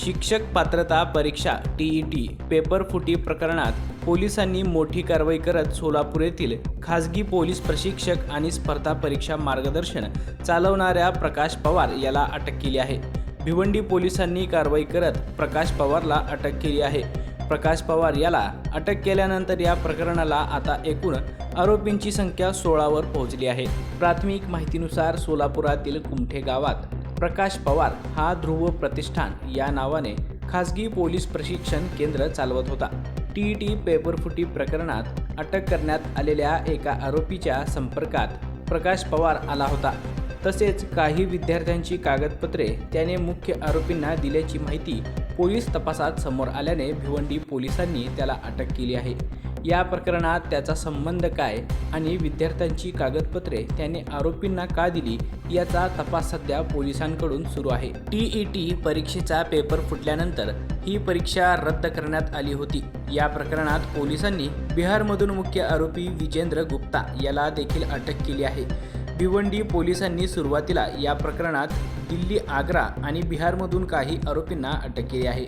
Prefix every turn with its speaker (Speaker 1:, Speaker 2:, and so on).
Speaker 1: शिक्षक पात्रता परीक्षा TET पेपर फुटी प्रकरणात पोलिसांनी मोठी कारवाई करत सोलापूर येथील खासगी पोलीस प्रशिक्षक आणि स्पर्धा परीक्षा मार्गदर्शन चालवणाऱ्या प्रकाश पवार याला अटक केली आहे। भिवंडी पोलिसांनी कारवाई करत प्रकाश पवारला अटक केली आहे। प्रकाश पवार याला अटक केल्यानंतर या प्रकरणाला आता एकूण आरोपींची संख्या 16 वर पोहोचली आहे। प्राथमिक माहितीनुसार सोलापुरातील कुमठे गावात प्रकाश पवार हा ध्रुव प्रतिष्ठान या नावाने खासगी पोलीस प्रशिक्षण केंद्र चालवत होता। TET पेपरफुटी प्रकरणात अटक करण्यात आलेल्या एका आरोपीच्या संपर्कात प्रकाश पवार आला होता। तसेच काही विद्यार्थ्यांची कागदपत्रे त्याने मुख्य आरोपींना दिल्याची माहिती पोलीस तपासात समोर आल्याने भिवंडी पोलिसांनी त्याला अटक केली आहे। या प्रकरणात त्याचा संबंध काय आणि विद्यार्थ्यांची कागदपत्रे त्याने आरोपींना का दिली याचा तपास सध्या पोलिसांकडून सुरू आहे। TET परीक्षेचा पेपर फुटल्यानंतर ही परीक्षा रद्द करण्यात आली होती। या प्रकरणात पोलिसांनी बिहारमधून मुख्य आरोपी विजेंद्र गुप्ता याला देखील अटक केली आहे। भिवंडी पोलिसांनी सुरुवातीला या प्रकरणात दिल्ली, आग्रा आणि बिहारमधून काही आरोपींना अटक केली आहे।